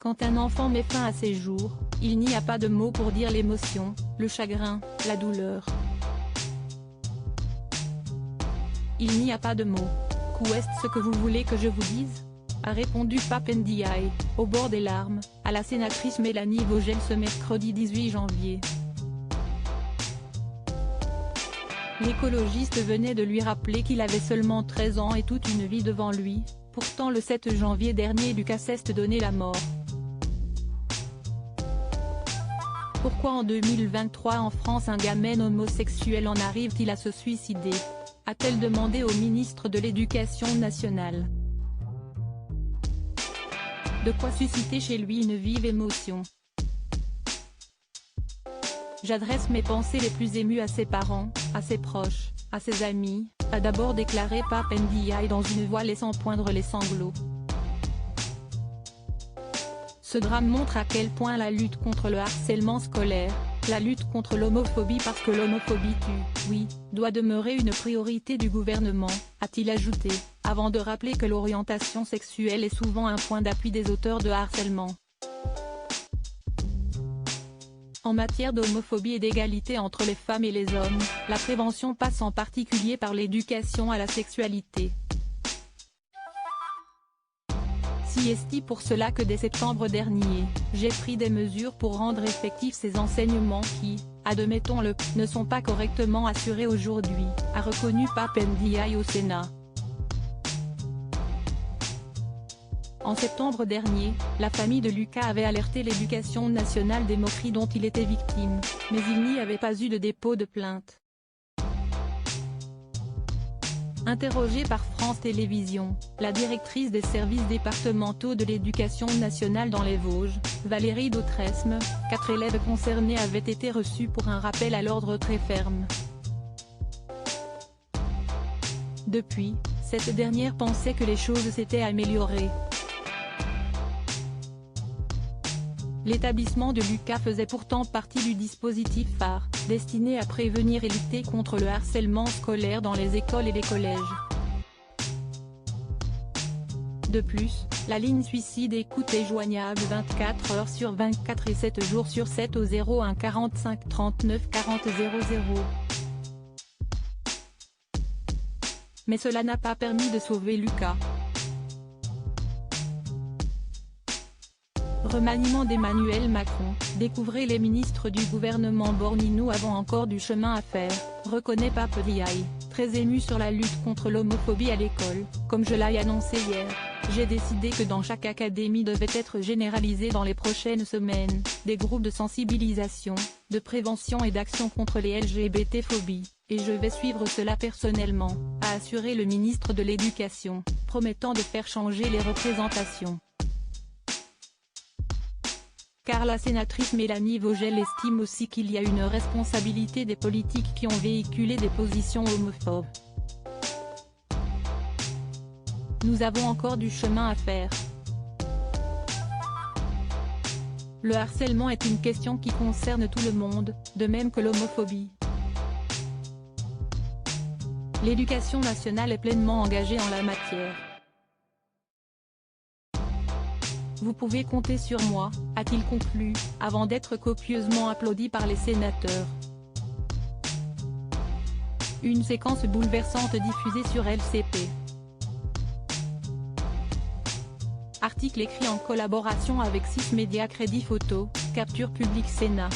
Quand un enfant met fin à ses jours, il n'y a pas de mots pour dire l'émotion, le chagrin, la douleur. Il n'y a pas de mots. Qu'est-ce que vous voulez que je vous dise ? A répondu Pape Ndiaye, au bord des larmes, à la sénatrice Mélanie Vogel ce mercredi 18 janvier. L'écologiste venait de lui rappeler qu'il avait seulement 13 ans et toute une vie devant lui, pourtant le 7 janvier dernier Lucas s'est donné la mort. Pourquoi en 2023 en France un gamin homosexuel en arrive-t-il à se suicider ? A-t-elle demandé au ministre de l'Éducation nationale. De quoi susciter chez lui une vive émotion. J'adresse mes pensées les plus émues à ses parents, à ses proches, à ses amis, a d'abord déclaré Pape Ndiaye dans une voix laissant poindre les sanglots. Ce drame montre à quel point la lutte contre le harcèlement scolaire, la lutte contre l'homophobie parce que l'homophobie tue, oui, doit demeurer une priorité du gouvernement, a-t-il ajouté, avant de rappeler que l'orientation sexuelle est souvent un point d'appui des auteurs de harcèlement. En matière d'homophobie et d'égalité entre les femmes et les hommes, la prévention passe en particulier par l'éducation à la sexualité. Si est pour cela que dès septembre dernier, j'ai pris des mesures pour rendre effectifs ces enseignements qui, admettons-le, ne sont pas correctement assurés aujourd'hui, a reconnu Pape Ndiaye au Sénat. En septembre dernier, la famille de Lucas avait alerté l'Éducation nationale des moqueries dont il était victime, mais il n'y avait pas eu de dépôt de plainte. Interrogée par France Télévisions, la directrice des services départementaux de l'éducation nationale dans les Vosges, Valérie Dautresme, 4 élèves concernés avaient été reçus pour un rappel à l'ordre très ferme. Depuis, cette dernière pensait que les choses s'étaient améliorées. L'établissement de Lucas faisait pourtant partie du dispositif phare, destiné à prévenir et lutter contre le harcèlement scolaire dans les écoles et les collèges. De plus, la ligne suicide écoute est joignable 24 heures sur 24 et 7 jours sur 7 au 01 45 39 40 00. Mais cela n'a pas permis de sauver Lucas. Remaniement d'Emmanuel Macron, découvrez les ministres du gouvernement Borny, nous avons encore du chemin à faire, reconnaît Pape Ndiaye, très ému sur la lutte contre l'homophobie à l'école, comme je l'ai annoncé hier. J'ai décidé que dans chaque académie devaient être généralisés dans les prochaines semaines, des groupes de sensibilisation, de prévention et d'action contre les LGBT-phobies, et je vais suivre cela personnellement, a assuré le ministre de l'Éducation, promettant de faire changer les représentations. Car la sénatrice Mélanie Vogel estime aussi qu'il y a une responsabilité des politiques qui ont véhiculé des positions homophobes. Nous avons encore du chemin à faire. Le harcèlement est une question qui concerne tout le monde, de même que l'homophobie. L'éducation nationale est pleinement engagée en la matière. Vous pouvez compter sur moi, a-t-il conclu, avant d'être copieusement applaudi par les sénateurs. Une séquence bouleversante diffusée sur LCP. Article écrit en collaboration avec 6 médias Crédit Photo, Capture Publique Sénat.